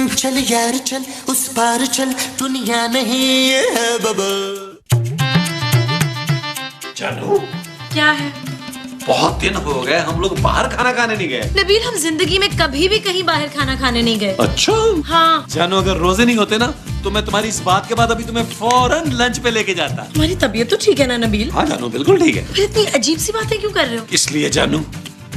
चल यार चल उस पार चल दुनिया नहीं है बबल। जानू क्या है? बहुत दिन हो गए हम लोग बाहर खाना खाने नहीं गए। नबील हम जिंदगी में कभी भी कहीं बाहर खाना खाने नहीं गए। अच्छा हाँ। जानू अगर रोजे नहीं होते ना तो मैं तुम्हारी इस बात के बाद अभी तुम्हें फौरन लंच पे लेके जाता। तुम्हारी तबीयत तो ठीक है ना नबील? हाँ जानू बिल्कुल ठीक है। फिर इतनी अजीब सी बातें क्यों कर रहे हो? इसलिए जानू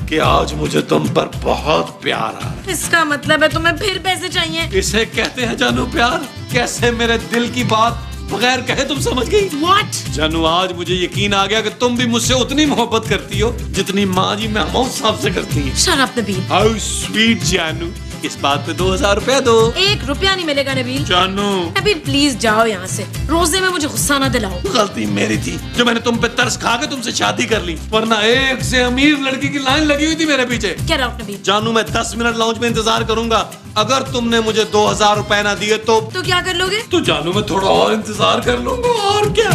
कि आज मुझे तुम पर बहुत प्यार आ रहा है। इसका मतलब है तुम्हें फिर पैसे चाहिए? इसे कहते हैं जानू प्यार। कैसे मेरे दिल की बात बगैर कहे तुम समझ गई? What? जानू आज मुझे यकीन आ गया कि तुम भी मुझसे उतनी मोहब्बत करती हो जितनी माँ जी महमूद साहब से करती है। Shut up Nabeel. How sweet जानू। इस बात पे 2000 रुपया दो। 1 रुपया नहीं मिलेगा नबील। जानू नबील प्लीज जाओ यहाँ से। रोजे में मुझे गुस्सा ना दिलाओ। गलती मेरी थी जो मैंने तुम पे तरस खा के तुमसे शादी कर ली, वरना एक से अमीर लड़की की लाइन लगी हुई थी मेरे पीछे। Get out Nabeel. जानू मैं 10 मिनट लाउंज में इंतजार करूंगा। अगर तुमने मुझे 2000 रुपए ना दिए तो क्या कर लोगे? तो जानू मैं थोड़ा और इंतजार कर लूंगा और क्या।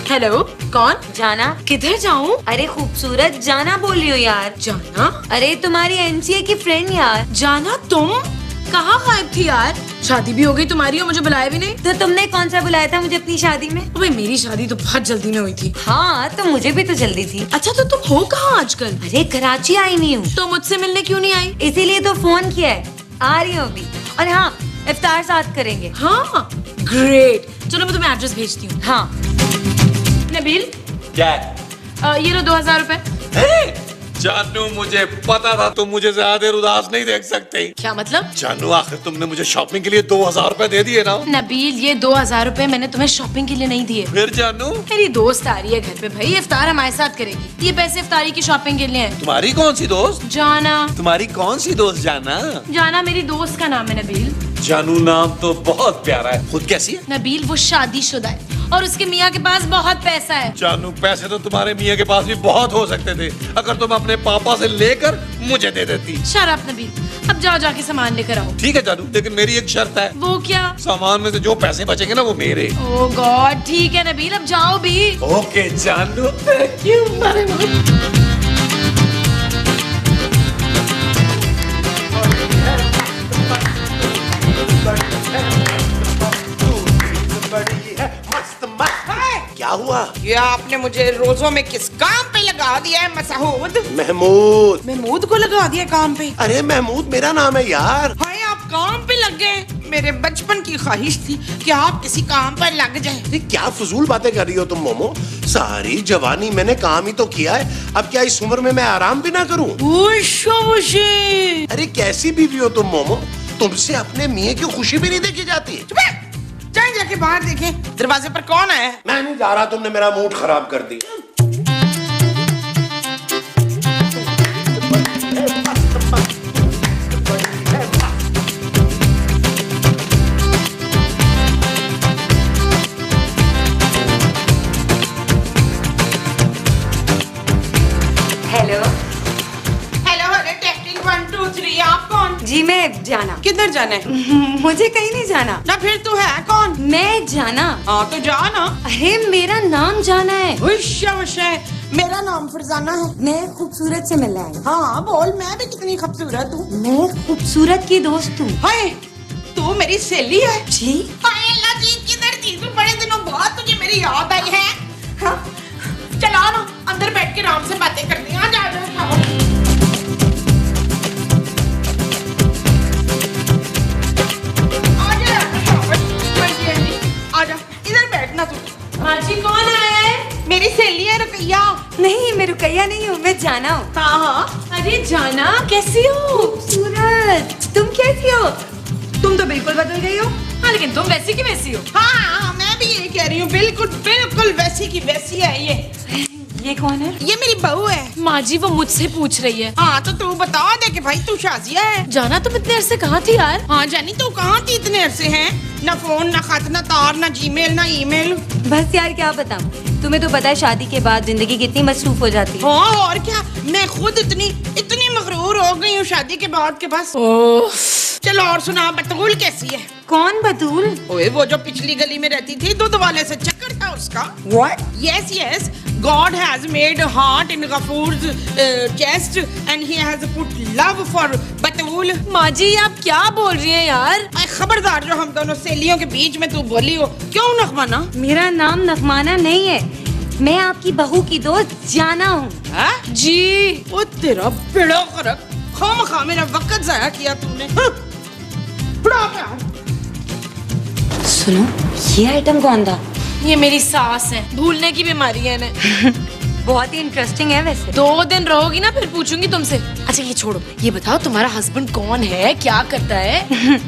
हेलो कौन? जाना। किधर जाऊँ? अरे खूबसूरत जाना बोल रही हो यार। जाना? अरे तुम्हारी एनसीए की फ्रेंड यार। जाना तुम कहाँ गायब थी यार? शादी भी हो गई तुम्हारी और मुझे बुलाया भी नहीं। तो तुमने कौन सा बुलाया था मुझे अपनी शादी में? भाई मेरी शादी तो बहुत जल्दी में हुई थी। हाँ तो मुझे भी तो जल्दी थी। अच्छा तो तुम हो कहाँ आजकल? अरे कराची आई नहीं हूँ। तो मुझसे मिलने क्यों नहीं आई? इसीलिए तो फोन किया है। आ रही हूँ अभी। और हाँ इफ्तार साथ करेंगे। हाँ ग्रेट। चलो मैं तुम्हें एड्रेस भेजती हूँ। हाँ। नबील क्या? ये लो 2000 रुपए। जानू मुझे पता था तुम मुझे ज्यादा देर उदास नहीं देख सकते। क्या मतलब? जानू आखिर तुमने मुझे शॉपिंग के लिए 2000 रुपए दे दिए ना। नबील ये 2000 रुपए मैंने तुम्हें शॉपिंग के लिए नहीं दिए। फिर जानू मेरी दोस्त आ रही है घर पे भाई, इफ्तार हमारे साथ करेगी। ये पैसे इफ्तारी की शॉपिंग के लिए हैं। तुम्हारी कौन सी दोस्त? जाना। तुम्हारी कौन सी दोस्त? जाना। जाना मेरी दोस्त का नाम है नबील। जानू नाम तो बहुत प्यारा है। खुद कैसी है? नबील वो शादीशुदा है और उसके मियाँ के पास बहुत पैसा है। जानू पैसे तो तुम्हारे मियाँ के पास भी बहुत हो सकते थे अगर तुम अपने पापा से लेकर मुझे दे देती। शराब नबील अब जाओ जाके सामान लेकर आओ। ठीक है जानू लेकिन मेरी एक शर्त है। वो क्या? सामान में से जो पैसे बचेंगे ना वो मेरे। ओह गॉड ठीक है नबील अब जाओ भी। ओके जानू थैंक यू। क्या हुआ? ये आपने मुझे रोजों में किस काम पे लगा दिया है मसहूद? महमूद। महमूद को लगा दिया काम पे? अरे महमूद मेरा नाम है यार। हाय आप काम पे लग गए। मेरे बचपन की ख्वाहिश थी कि आप किसी काम पर लग जाएं। ये क्या फजूल बातें कर रही हो तुम मोमो? सारी जवानी मैंने काम ही तो किया है, अब क्या इस उम्र में मैं आराम भी ना करूं? अरे कैसी बीवी हो तुम मोमो? तुमसे अपने मियाँ की खुशी भी नहीं देखी जाती? जाएं जाके बाहर देखें दरवाजे पर कौन आया है। मैं नहीं जा रहा, तुमने मेरा मूड खराब कर दिया। हेलो। हेलो अरे टेस्टिंग 1 2 3 आप कौन? जी मैं जाना। किधर जाना है? मुझे कहीं नहीं जाना। ना फिर तू है कौन? मैं जाना। हाँ तो जा ना। अरे मेरा नाम जाना है। मेरा नाम फरजाना है। मैं खूबसूरत से मिलना है। हाँ बोल मैं भी कितनी खूबसूरत हूँ। मैं खूबसूरत की दोस्त हूँ। हाय तू मेरी सहेली है? जी। हाय अल्लाह जी किधर थी तू? बड़े दिनों बाद तुझे मेरी याद आई है। हाँ? चला ना अंदर बैठ के आराम से बातें करते हैं। जा आजा इधर बैठना तू। माँ जी कौन आया है? मेरी सहेली है रुकैया। नहीं मैं रुकैया नहीं हूँ, मैं जाना हूँ। हाँ हाँ। अरे जाना कैसी हो? खूबसूरत। तुम कैसी हो? तुम तो बिल्कुल बदल गई हो। हाँ लेकिन तुम वैसी की वैसी हो। हाँ मैं भी ये कह रही हूँ बिल्कुल बिल्कुल वैसी की वैसी है ये कौन है? ये मेरी बहू है। माँ जी वो मुझसे पूछ रही है। हाँ तो तू बता दे कि भाई तू शाजिया है। जाना तुम इतने अरसे कहाँ थी यार? हाँ जानी तू कहाँ थी इतने अरसे हैं? ना फोन ना खत ना तार ना जीमेल ना ईमेल। बस यार क्या बताऊँ, तुम्हें तो पता है शादी के बाद जिंदगी कितनी मसरूफ हो जाती है। हाँ और क्या, मैं खुद इतनी मगरूर हो गई हूँ शादी के बाद के बस। चलो और सुना, बतूल कैसी है? कौन बतूल? ओए वो जो पिछली गली में रहती थी, दूध वाले से चक्कर था उसका। What? Yes God has made a heart in Ghafoor's chest and he has put love for Batul. माँ जी आप क्या बोल रही हैं यार? अरे खबरदार जो हम दोनों सहेलियों के बीच में तू बोली हो। क्यों नखमाना? मेरा नाम नखमाना नहीं है, मैं आपकी बहू की दोस्त जाना हूँ। जी वो तेरा बेड़ा करक, खामखा मेरा वक्त जाया किया तूने। हाँ, बड़ा प्यार। सुनो, ये आइटम कौन था? ये मेरी सास है, भूलने की बीमारी है इन्हें। बहुत ही इंटरेस्टिंग है वैसे। 2 दिन रहोगी ना फिर पूछूंगी तुमसे। अच्छा ये छोड़ो, ये बताओ तुम्हारा हस्बैंड कौन है, क्या करता है?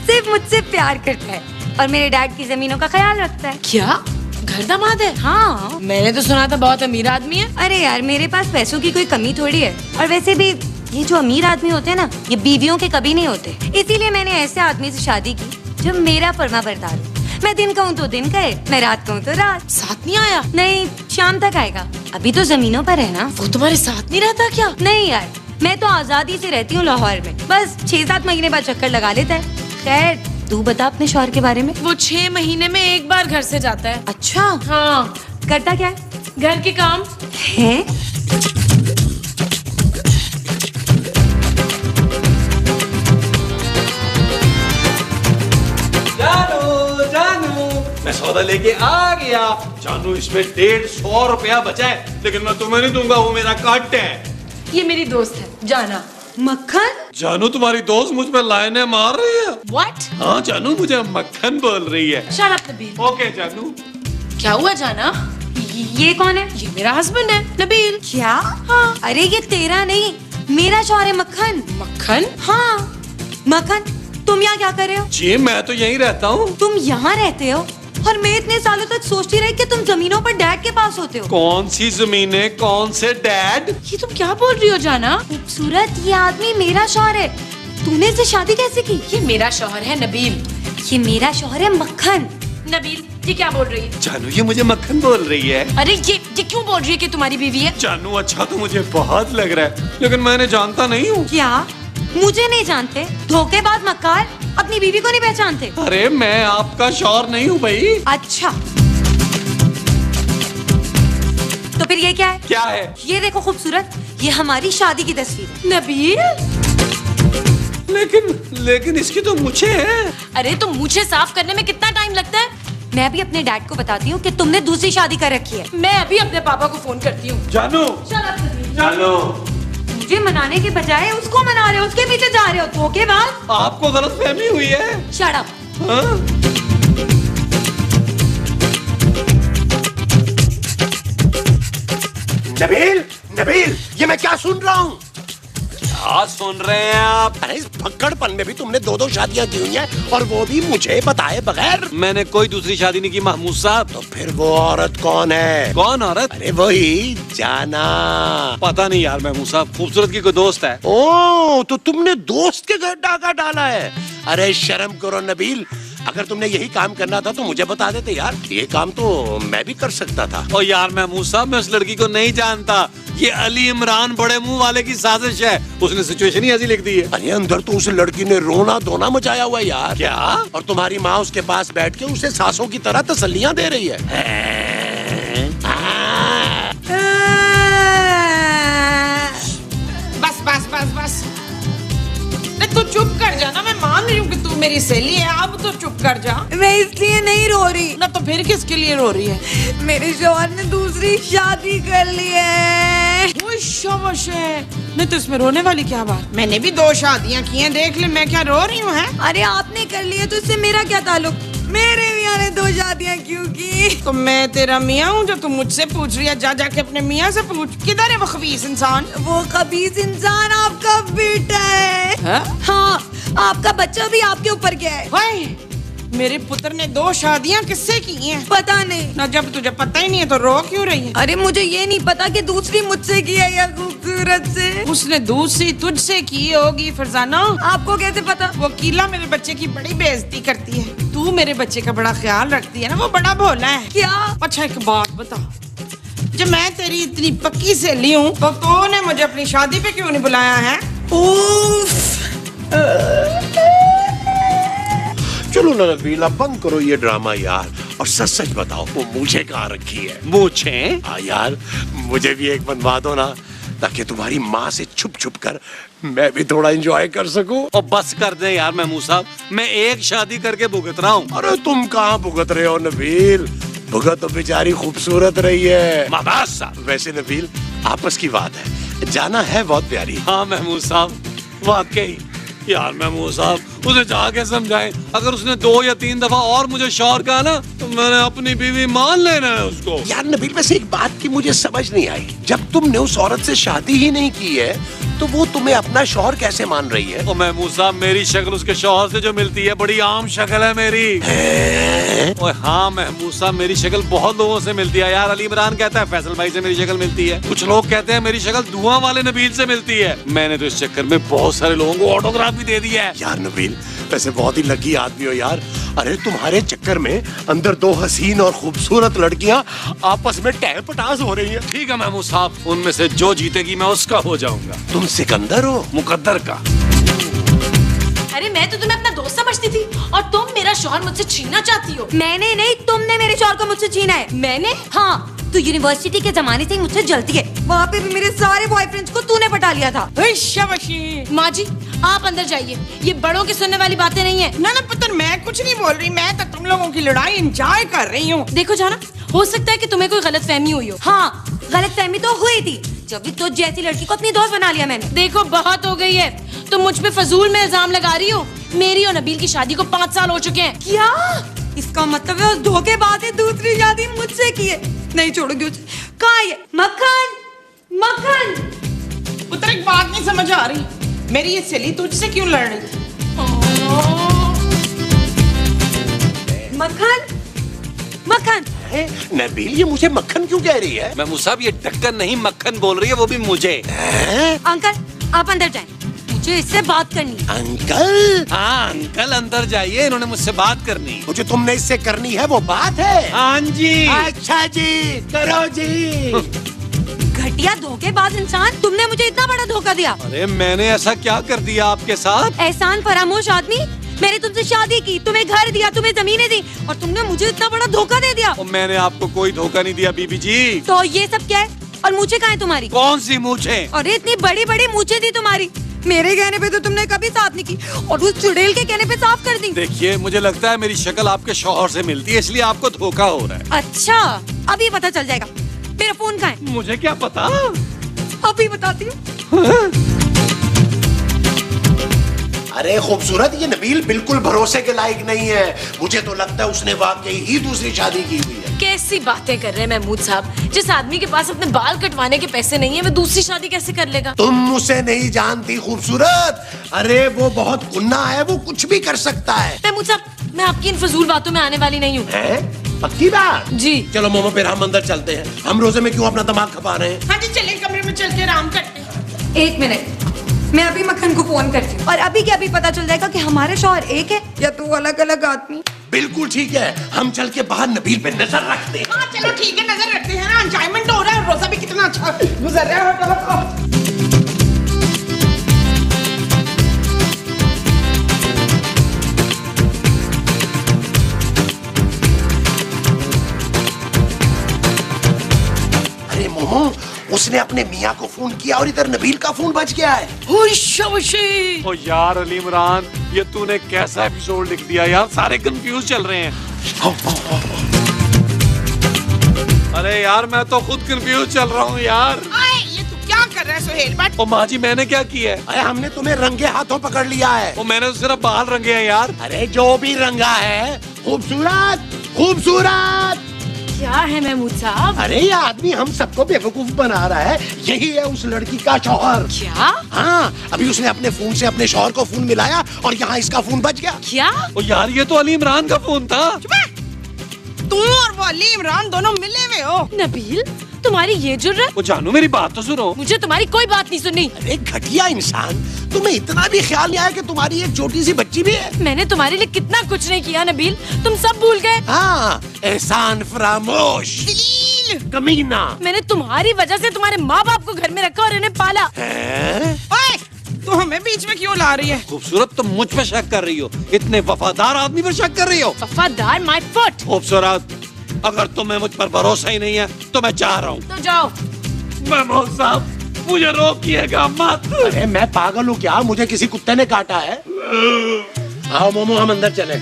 सिर्फ मुझसे प्यार करता है और मेरे डैड की जमीनों का ख्याल रखता है। क्या घर दामाद है? हाँ। मैंने तो सुना था बहुत अमीर आदमी है। अरे यार मेरे पास पैसों की कोई कमी थोड़ी है, और वैसे भी ये जो अमीर आदमी होते हैं ना, ये बीवियों के कभी नहीं होते। इसीलिए मैंने ऐसे आदमी से शादी की जो मेरा फर्मा बरदार हो। मैं दिन कहूँ तो दिन कहे, मैं रात कहूँ तो रात। साथ नहीं आया? नहीं, शाम तक आएगा, अभी तो जमीनों पर है ना। वो तुम्हारे साथ नहीं रहता क्या? नहीं यार, मैं तो आजादी से रहती हूँ लाहौर में, बस 6-7 महीने बाद चक्कर लगा लेता है। खैर तू बता अपने शौहर के बारे में। वो 6 महीने में एक बार घर से जाता है। अच्छा, हाँ। करता क्या है? घर के काम। है? मैं सौदा लेके आ गया। जानू इसमें 150 रुपया बचा है, लेकिन मैं तुम्हें नहीं दूंगा, वो मेरा कट है। ये मेरी दोस्त है जाना। मक्खन? जानू तुम्हारी दोस्त मुझ पे लाइनें मार रही है। What? हाँ जानू मुझे मक्खन बोल रही है। Shut up, Nabeel. ओके जानू। क्या हुआ जाना? ये कौन है? ये मेरा हस्बैंड है नबील। क्या? हाँ। अरे ये तेरा नहीं, मेरा शौहर है मक्खन। मक्खन? हाँ। मक्खन, तुम यहाँ क्या कर रहे हो? जी मैं तो यहीं रहता हूँ। तुम यहाँ रहते हो और मैं इतने सालों तक सोचती रही कि तुम जमीनों पर डैड के पास होते हो। कौन सी जमीनें, कौन से डैड? ये तुम क्या बोल रही हो जाना? खूबसूरत, ये आदमी मेरा शौहर है। तूने इससे शादी कैसे की? ये मेरा शौहर है नबील। ये मेरा शौहर है मक्खन। नबील ये क्या बोल रही है? जानू ये मुझे मक्खन बोल रही है। अरे ये क्यों बोल रही है कि तुम्हारी बीवी है? जानू अच्छा तो मुझे बहुत लग रहा है, लेकिन मैंने जानता नहीं हूँ। क्या? मुझे नहीं जानते? धोखेबाज मक्कार, अपनी बीवी को नहीं पहचानते? अरे मैं आपका शौहर नहीं हूँ भाई। अच्छा, तो फिर ये क्या है? क्या है? ये देखो खूबसूरत, ये हमारी शादी की तस्वीर है। नबील? लेकिन इसकी तो मुझे है। अरे तो मुझे साफ करने में कितना टाइम लगता है? मैं अभी अपने डैड को बताती हूँ कि तुमने दूसरी शादी कर रखी है। मैं अभी अपने पापा को फोन करती हूँ। जानू, जानू, मुझे मनाने के बजाय उसको मना रहे हो, उसके पीछे जा रहे हो। धोखेबाज। आपको गलतफहमी हुई है। Shut up. हाँ? नबील, नबील, ये मैं क्या सुन रहा हूँ? क्या सुन रहे हैं आप? अरे इस भक्कड़पन में भी तुमने 2-2 शादियां की हुई हैं और वो भी मुझे बताए बगैर। मैंने कोई दूसरी शादी नहीं की महमूद साहब। तो फिर वो औरत कौन है? कौन औरत? अरे वही जाना। पता नहीं यार महमूद साहब, खूबसूरत की कोई दोस्त है। ओ, तो तुमने दोस्त के घर डाका डाला है? अरे शर्म करो नबील, अगर तुमने यही काम करना था तो मुझे बता देते यार, ये काम तो मैं भी कर सकता था। ओ यार महमूद साहब, मैं उस लड़की को नहीं जानता। ये अली इमरान बड़े मुंह वाले की साजिश है, उसने सिचुएशन ही ऐसी लिख दी है। अरे अंदर तो उस लड़की ने रोना धोना मचाया हुआ है यार। क्या? और तुम्हारी माँ उसके पास बैठ के उसे सासों की तरह तसल्लियां दे रही है। बस बस बस बस, तू चुप कर जा ना। मैं मान रही हूँ कि तू मेरी सहेली है, अब तो चुप कर जा। मैं इसलिए नहीं रो रही ना तो फिर किसके लिए रो रही है? मेरे शौहर ने दूसरी शादी कर ली है। वो शाबाश है। नहीं तो इसमें रोने वाली क्या बात? मैंने भी 2 शादियां की हैं, देख ले मैं क्या रो रही हूँ? अरे आपने कर लिया तो इससे मेरा क्या ताल्लुक? मेरे मियाँ ने 2 शादियां क्यों की? तो मैं तेरा मियाँ हूँ जो तू मुझसे पूछ रही है? जा जाके अपने मियाँ से पूछ। किधर है वो खबीस इंसान? वो खबीस इंसान आपका बेटा है। हाँ? हाँ, आपका बच्चा भी आपके ऊपर गया है। हाय, मेरे पुत्र ने 2 शादियां किससे की हैं? पता नहीं। ना जब तुझे पता ही नहीं है तो रो क्यों रही है? अरे मुझे ये नहीं पता कि दूसरी मुझसे की है या खूबसूरत से। उसने दूसरी तुझसे की होगी फरजाना। आपको कैसे पता? वो कीला मेरे बच्चे की बड़ी बेइज्जती करती है। तू मेरे बच्चे का बड़ा ख्याल रखती है ना, वो बड़ा भोला है। क्या? अच्छा एक बात बता, जब मैं तेरी इतनी पक्की सहेली हूँ तो तूने मुझे अपनी शादी पे क्यों नहीं बुलाया है? चलो ना नबील, अब बंद करो ये ड्रामा यार और सच सच बताओ, वो मूछें कहाँ रखी है? मूछें? हाँ यार, मुझे भी एक बनवा दो ना, ताकि तुम्हारी माँ से छुप छुप कर मैं भी थोड़ा एंजॉय कर सकूं। और बस कर दे यार महमूद साहब, मैं एक शादी करके भुगत रहा हूँ। अरे तुम कहाँ भुगत रहे हो नबील, भुगत तो बेचारी खूबसूरत रही है। माबास साहब। वैसे नबील, आपस की बात है, जाना है बहुत प्यारी। हाँ महमूद साहब, वाकई यार महमूद साहब, उसे जाके समझाएं, अगर उसने 2 या 3 दफा और मुझे शौहर कहा ना, तो मैंने अपनी बीवी मान लेना है उसको। यार नबील, वैसे एक बात की मुझे समझ नहीं आई, जब तुमने उस औरत से शादी ही नहीं की है तो वो तुम्हें अपना शौहर कैसे मान रही है? ओ महमूद साहब, मेरी शक्ल उसके शौहर से जो मिलती है, बड़ी आम शक्ल है मेरी। ओए हाँ महमूद साहब, मेरी शक्ल बहुत लोगों से मिलती है यार। अली इमरान कहता है फैसल भाई से मेरी शक्ल मिलती है, कुछ लोग कहते हैं मेरी शक्ल धुआं वाले नबील से मिलती है। मैंने तो इस चक्कर में बहुत सारे लोगों को ऑटोग्राफ भी दे दिया है। यार नबील, वैसे बहुत ही लकी आदमी हो यार। अरे तुम्हारे चक्कर में अंदर 2 हसीन और खूबसूरत लड़कियां आपस में टह पटास हो रही हैं। ठीक है महमूद साहब, उनमें से जो जीतेगी मैं उसका हो जाऊंगा। तुम सिकंदर हो? मुकद्दर का। अरे मैं तो तुम्हें अपना दोस्त समझती थी और तुम मेरा शौहर मुझसे छीनना चाहती हो। मैंने नहीं, तुमने मेरे शौहर को मुझसे छीना है। मैंने? हाँ, तू यूनिवर्सिटी के जमाने से ही मुझसे जलती है। वहाँ पे भी मेरे सारे बॉयफ्रेंड्स को तूने पटा लिया था। शाबाशी। माँ जी, आप अंदर जाइए, ये बड़ों के सुनने वाली बातें नहीं है। ना पुत्र, मैं कुछ नहीं बोल रही, मैं तो तुम लोगों की लड़ाई एंजॉय कर रही हूँ। देखो जाना, हो सकता है कि तुम्हें कोई गलतफहमी हुई हो। हाँ, गलतफहमी तो हुई थी जब भी तुझ जैसी लड़की को अपनी दोस्त बना लिया मैंने। देखो बहुत हो गई है, तुम मुझ पे फजूल में इल्जाम लगा रही हो। मेरी और नबील की शादी को 5 साल हो चुके हैं। क्या? इसका मतलब है उस धोखेबाज ने दूसरी शादी मुझसे की है। नहीं छोड़ोगी उसे। कहाँ है ये? मक्खन, मक्खन। पुत्र एक बात नहीं समझ आ रही, मेरी ये सहेली तुझसे क्यों लड़ रही थी? मक्खन, मक्खन। नबील, ये मुझे मक्खन क्यों कह रही है? महमूद साहब, ये ढक्कन नहीं मक्खन बोल रही है, वो भी मुझे। अंकल, आप अंदर जाएं, मुझे इससे बात करनी है। अंकल? हाँ अंकल, अंदर जाइए, इन्होंने मुझसे बात करनी। मुझे तुमने इससे करनी है वो बात है? हाँ जी। अच्छा जी, करो जी। घटिया धोखेबाज इंसान, तुमने मुझे इतना बड़ा धोखा दिया। अरे मैंने ऐसा क्या कर दिया आपके साथ? एहसान फरामोश आदमी, मैंने तुमसे शादी की, तुम्हें घर दिया, तुम्हें जमीनें दी, और तुमने मुझे इतना बड़ा धोखा दे दिया। और मैंने आपको कोई धोखा नहीं दिया बीबी जी। तो ये सब क्या है? और मूछें कहाँ है तुम्हारी? कौन सी मूछें? अरे इतनी बड़ी बड़ी मूछें थी तुम्हारी। मेरे कहने पे तो तुमने कभी साफ नहीं की, और उस चुड़ैल के कहने पे साफ कर दी। देखिए, मुझे लगता है मेरी शक्ल आपके शौहर से मिलती है, इसलिए आपको धोखा हो रहा है। अच्छा, अभी पता चल जाएगा। मेरा फोन कहाँ है? मुझे क्या पता। अभी बताती हूँ। अरे खूबसूरत, ये नबील बिल्कुल भरोसे के लायक नहीं है। मुझे तो लगता है उसने वाकई ही दूसरी शादी की हुई है। कैसी बातें कर रहे हैं महमूद साहब, जिस आदमी के पास अपने बाल कटवाने के पैसे नहीं है, वो दूसरी शादी कैसे कर लेगा? तुम उसे नहीं जानती खूबसूरत। अरे वो बहुत गुन्ना है, वो कुछ भी कर सकता है। महमूद साहब, मैं आपकी इन फजूल बातों में आने वाली नहीं हूँ। हैं? पक्की बात? जी। चलो मोमो, फिर हम अंदर चलते हैं। हम रोजे में क्यों अपना दिमाग खपा रहे हैं? हाँ जी, चले कमरे में चल के आराम करते हैं। 1 मिनट, मैं अभी मक्खन को फोन करती हूँ, और अभी क्या अभी पता चल जाएगा कि हमारे शौहर एक है या 2 अलग अलग आदमी। बिल्कुल ठीक है, हम चल के बाहर नबील पे नजर रखते हैं। हाँ चलो ठीक है, नजर रखते हैं ना, एंजॉयमेंट हो रहा है, रोजा भी कितना अच्छा गुजर रहा है। अरे मोमो, उसने अपने मियाँ को फोन किया और इधर नबील का फोन बज गया है। ओ यार अली इमरान, ये तूने कैसा एपिसोड लिख दिया यार, सारे कंफ्यूज चल रहे हैं। अरे यार, मैं तो खुद कंफ्यूज चल रहा हूँ यार। आए, ये तू क्या कर रहा है सुहेल? बट ओ माँ जी, मैंने क्या किया है? अरे हमने तुम्हें रंगे हाथों पकड़ लिया है। ओ मैंने तो सिर्फ बाल रंगे हैं यार। अरे जो भी रंगा है, खूबसूरत खूबसूरत। क्या है महमूद साहब? अरे ये आदमी हम सबको बेवकूफ बना रहा है। यही है उस लड़की का शौहर। क्या? हाँ, अभी उसने अपने फोन से अपने शौहर को फोन मिलाया और यहाँ इसका फोन बज गया। क्या? ओ यार, ये तो अली इमरान का फोन था। तू और वो अली इमरान दोनों मिले हुए हो। नबील, तुम्हारी ये जुर्रत? ओ जानू, मेरी बात तो सुनो। मुझे तुम्हारी कोई बात नहीं सुननी। अरे घटिया इंसान, तुम्हें इतना भी ख्याल नहीं आया कि तुम्हारी एक छोटी सी बच्ची भी है? मैंने तुम्हारे लिए कितना कुछ नहीं किया नबील, तुम सब भूल गए। हाँ, एहसान फरामोश कमीना। मैंने तुम्हारी वजह से तुम्हारे माँ बाप को घर में रखा और इन्हें पाला। हैं? ओए, तू हमें बीच में क्यों ला रही है? खूबसूरत, तुम मुझ पे शक कर रही हो, इतने वफादार आदमी पर शक कर रही हो। वफादार माय फुट। खूबसूरत, अगर तुम्हें मुझ पर भरोसा ही नहीं है तो मैं जा रहा हूँ। तो जाओ। महमूद साहब मुझे रोकिएगा मत। अरे मैं पागल हूँ क्या? मुझे किसी कुत्ते ने काटा है? आओ मोमो, हम अंदर चले।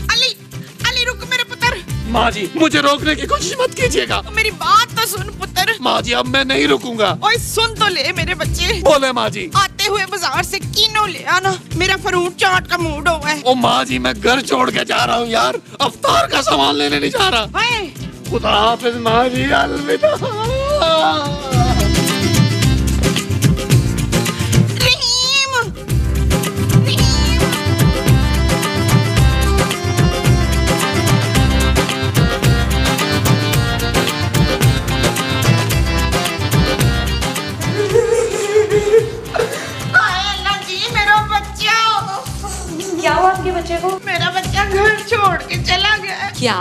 अली, अली रुक मेरे पुत्र। माँ जी मुझे रोकने की कोशिश मत कीजिएगा। मेरी बात तो सुन पुत्र। माँ जी अब मैं नहीं रुकूंगा। ओए सुन तो ले मेरे बच्चे। बोले माँ जी। आते हुए बाजार से कीनो ले आना, मेरा फ्रूट चाट का मूड हुआ है। ओ माँ जी मैं घर छोड़ के जा रहा हूँ यार, अवतार का सामान लेने नहीं जा रहा। हाय खुदा हाफिज माँ जी, अलविदा। रहीम, रहीम। हाय अल्लाह जी, मेरा बच्चा। क्या हुआ आपके बच्चे को? मेरा बच्चा घर छोड़ के चला गया। क्या?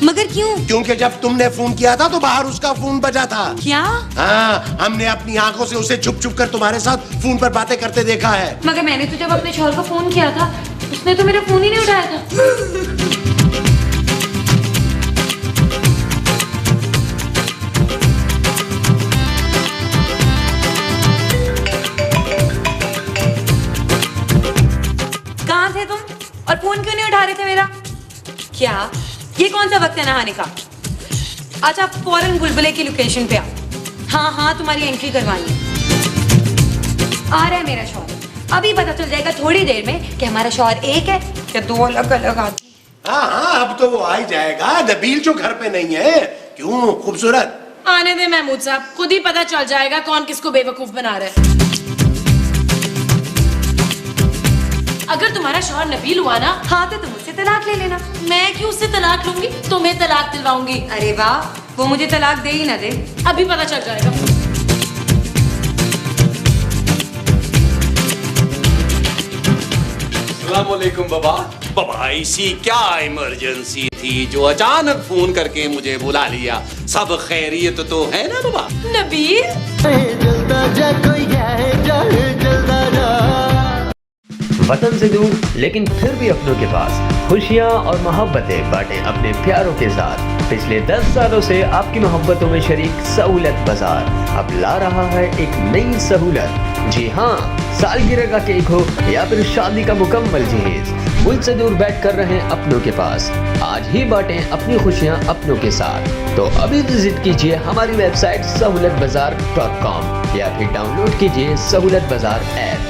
मगर क्यों? क्योंकि जब तुमने फोन किया था तो बाहर उसका फोन बजा था। क्या? हाँ, हमने अपनी आंखों से उसे छुप छुप कर तुम्हारे साथ फोन पर बातें करते देखा है। मगर मैंने तो जब अपने शौहर को फोन किया था उसने तो मेरा फोन ही नहीं उठाया था। कहाँ थे तुम और फोन क्यों नहीं उठा रहे थे मेरा? क्या ये कौन सा वक्त है नहाने का? अच्छा फौरन बुलबुले की लोकेशन पे आओ। हाँ हाँ तुम्हारी एंट्री करवानी है। आ रहा है मेरा शौहर, अभी पता चल जाएगा थोड़ी देर में कि हमारा शौहर एक है या दो अलग अलग आदमी। हाँ हाँ, अब तो वो आ ही जाएगा। नबील जो घर पे नहीं है। क्यों खूबसूरत? आने दे महमूद साहब, खुद ही पता चल जाएगा कौन किसको बेवकूफ बना रहा है। अगर तुम्हारा शौहर नबील हुआ ना, हाँ तो तुम उससे तलाक ले लेना। मैं क्यों उससे तलाक लूंगी? तुम्हें तलाक दिलवाऊंगी। अरे वाह, वो मुझे तलाक दे ही ना दे। अभी पता चल जाएगा। अस्सलामुअलैकुम बाबा। बाबा ऐसी क्या इमरजेंसी थी जो अचानक फोन करके मुझे बुला लिया? सब खैरियत तो है ना बाबा? नबील वतन से दूर लेकिन फिर भी अपनों के पास खुशियाँ और मोहब्बतें बांटे अपने प्यारों के साथ। पिछले 10 सालों से आपकी मोहब्बतों में शरीक सहूलत बाजार अब ला रहा है एक नई सहूलत। जी हाँ, सालगिरह का केक हो या फिर शादी का मुकम्मल जहेज, मुल्क से दूर बैठ कर रहे अपनों के पास। आज ही बांटें अपनी खुशियाँ अपनों के साथ। तो अभी विजिट कीजिए हमारी वेबसाइट सहूलतबाजार.com या फिर डाउनलोड कीजिए सहूलत बाजार ऐप।